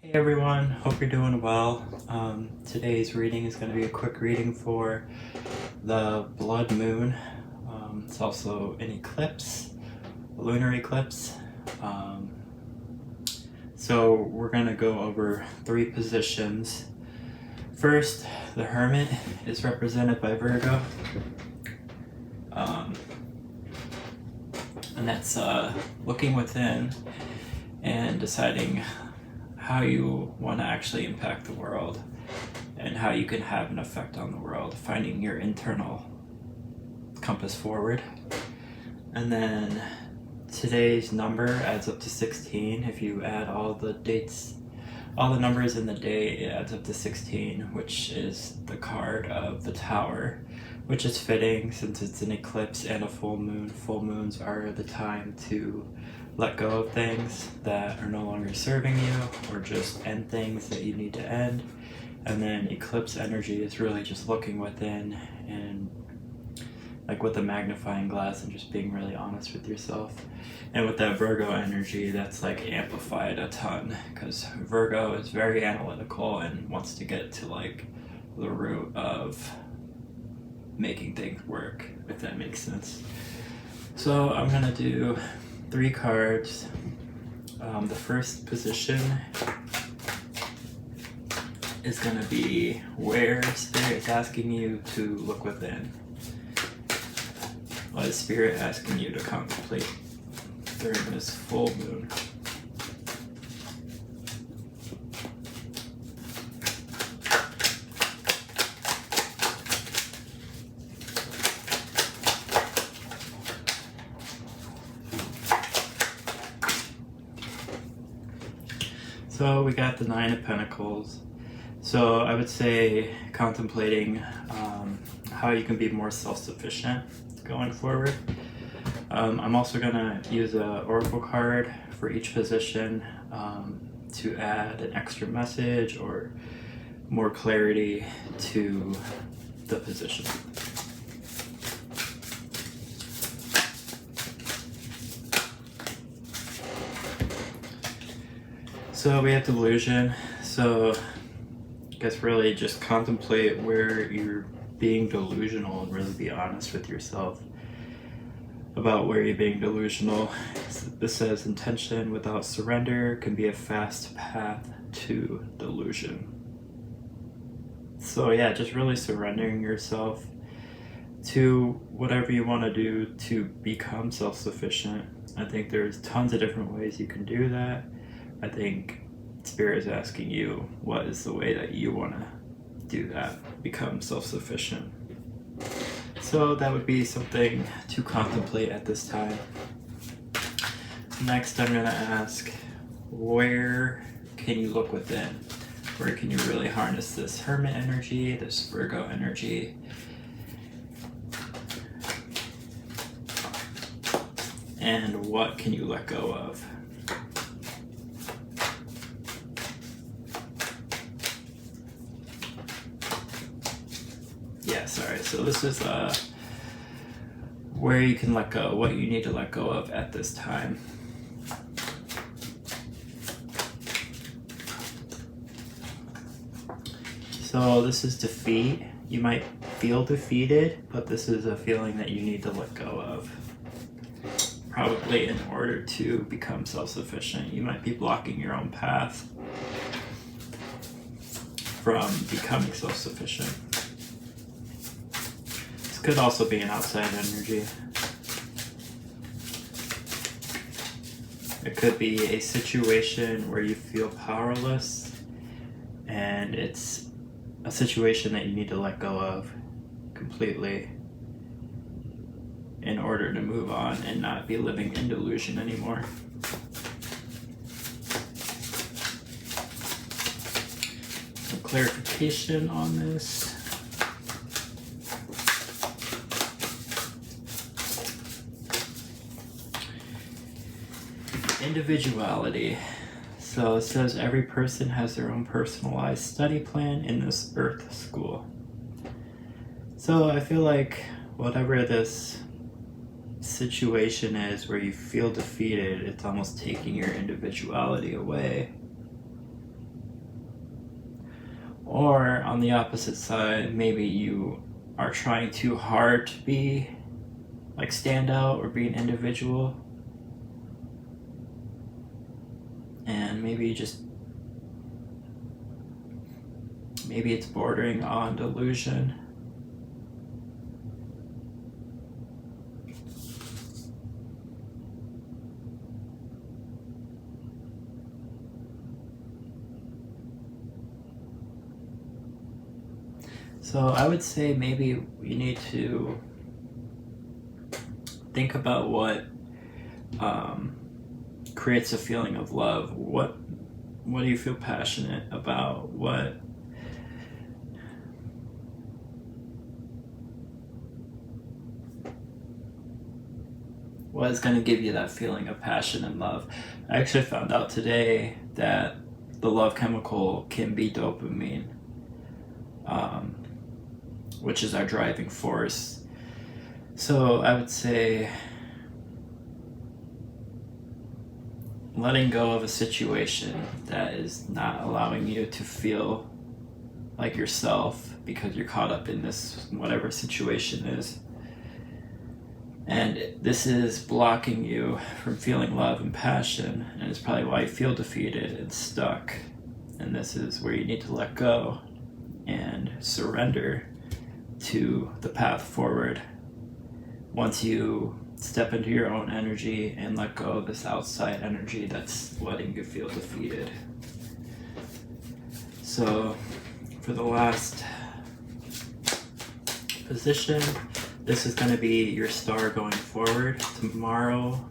Hey everyone, hope you're doing well. Today's reading is going to be a quick reading for the blood moon. It's also an eclipse, a lunar eclipse. So we're going to go over three positions. First, the Hermit is represented by Virgo. And that's looking within and deciding how you want to actually impact the world and how you can have an effect on the world, finding your internal compass forward. And then today's number adds up to 16. If you add all the dates, all the numbers in the day, it adds up to 16, which is the card of the Tower, which is fitting since it's an eclipse and a full moon. Full moons are the time to let go of things that are no longer serving you, or just end things that you need to end. And then eclipse energy is really just looking within and like with a magnifying glass and just being really honest with yourself. And with that Virgo energy, that's like amplified a ton, because Virgo is very analytical and wants to get to like the root of making things work, if that makes sense. So I'm gonna do 3 cards. The first position is going to be where Spirit is asking you to look within. What is Spirit asking you to contemplate during this full moon? So we got the 9 of Pentacles. So I would say contemplating how you can be more self-sufficient going forward. I'm also going to use an oracle card for each position to add an extra message or more clarity to the position. So we have delusion. So I guess really just contemplate where you're being delusional and really be honest with yourself about where you're being delusional. This says intention without surrender can be a fast path to delusion. So yeah, just really surrendering yourself to whatever you want to do to become self-sufficient. I think there's tons of different ways you can do that. I think Spirit is asking you what is the way that you want to do that, become self-sufficient. So that would be something to contemplate at this time. Next, I'm going to ask, where can you look within? Where can you really harness this Hermit energy, this Virgo energy? And what can you let go of? So this is where you can let go, what you need to let go of at this time. So this is defeat. You might feel defeated, but this is a feeling that you need to let go of. Probably in order to become self-sufficient. You might be blocking your own path from becoming self-sufficient. Could also be an outside energy. It could be a situation where you feel powerless and it's a situation that you need to let go of completely in order to move on and not be living in delusion anymore. Some clarification on this. Individuality. So it says every person has their own personalized study plan in this Earth school. So I feel like whatever this situation is where you feel defeated, it's almost taking your individuality away. Or on the opposite side, maybe you are trying too hard to be like stand out or be an individual, and maybe it's bordering on delusion. So I would say maybe you need to think about what creates a feeling of love. What do you feel passionate about? What is going to give you that feeling of passion and love? I actually found out today that the love chemical can be dopamine, which is our driving force. So I would say letting go of a situation that is not allowing you to feel like yourself because you're caught up in this whatever situation is. And this is blocking you from feeling love and passion, and it's probably why you feel defeated and stuck. And this is where you need to let go and surrender to the path forward. Once you step into your own energy and let go of this outside energy that's letting you feel defeated. So for the last position, this is going to be your star going forward. Tomorrow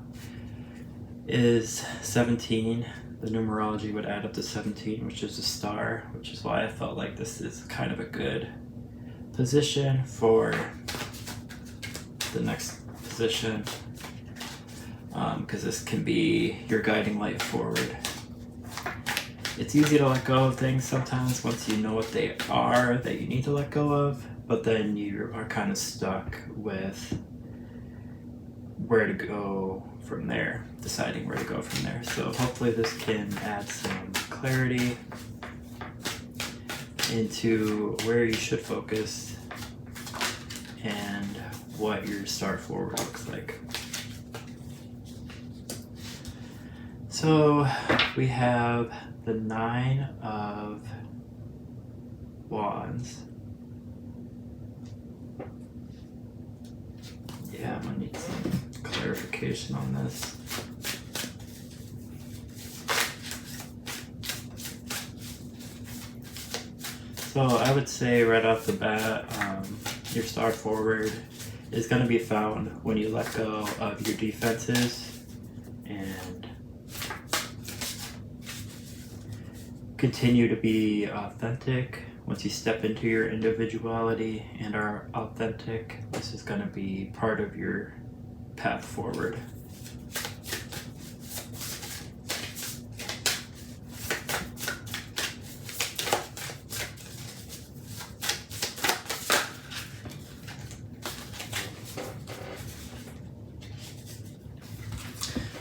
is 17. The numerology would add up to 17, which is a star, which is why I felt like this is kind of a good position for the next position, because this can be your guiding light forward. It's easy to let go of things sometimes once you know what they are that you need to let go of, but then you are kind of stuck with where to go from there, deciding where to go from there. So hopefully this can add some clarity into where you should focus and what your star forward looks like. So we have the 9 of Wands. Yeah, I'm gonna need some clarification on this. So I would say right off the bat, your star forward is going to be found when you let go of your defenses and continue to be authentic. Once you step into your individuality and are authentic, this is going to be part of your path forward.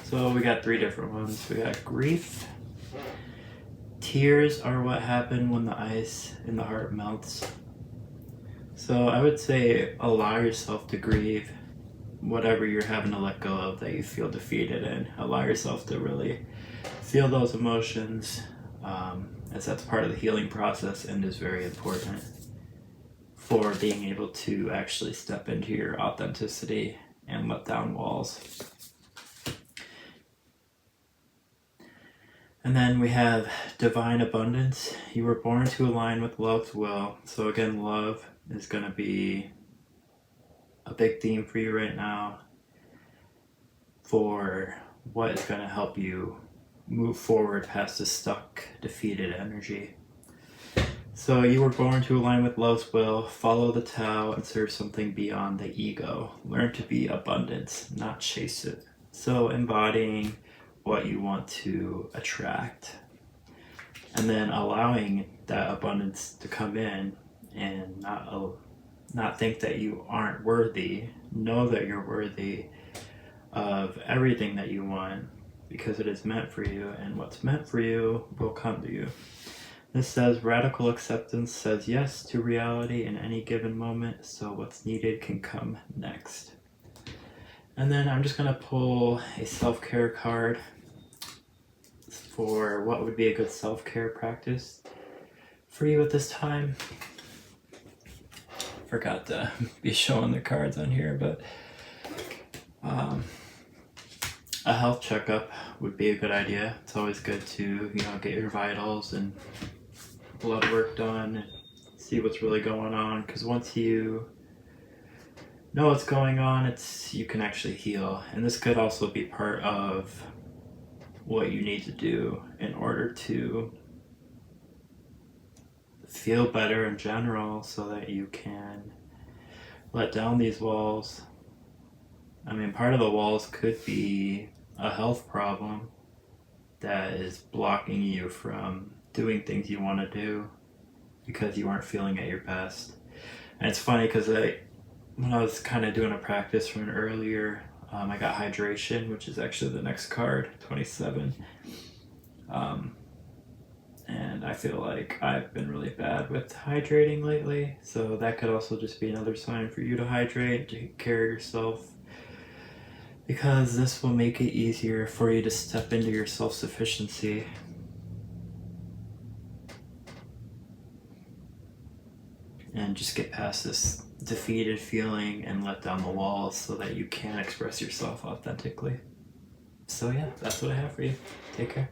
So we got 3 different ones. We got grief. Tears are what happen when the ice in the heart melts. So I would say allow yourself to grieve whatever you're having to let go of that you feel defeated in. Allow yourself to really feel those emotions, as that's part of the healing process and is very important for being able to actually step into your authenticity and let down walls. And then we have divine abundance. You were born to align with love's will. So again, love is going to be a big theme for you right now for what is going to help you move forward past the stuck, defeated energy. So you were born to align with love's will, follow the Tao, and serve something beyond the ego. Learn to be abundance, not chase it. So embodying what you want to attract, and then allowing that abundance to come in and not think that you aren't worthy. Know that you're worthy of everything that you want because it is meant for you, and what's meant for you will come to you. This says radical acceptance says yes to reality in any given moment, so what's needed can come next. And then I'm just going to pull a self-care card for what would be a good self-care practice for you at this time. Forgot to be showing the cards on here, but a health checkup would be a good idea. It's always good to, get your vitals and blood work done and see what's really going on, because once you know what's going on, you can actually heal. And this could also be part of what you need to do in order to feel better in general, so that you can let down these walls. I mean, part of the walls could be a health problem that is blocking you from doing things you want to do because you aren't feeling at your best. And it's funny because when I was kind of doing a practice from earlier, I got hydration, which is actually the next card, 27. And I feel like I've been really bad with hydrating lately, so that could also just be another sign for you to hydrate, to take care of yourself, because this will make it easier for you to step into your self-sufficiency. And just get past this defeated feeling and let down the walls so that you can express yourself authentically. So yeah, that's what I have for you. Take care.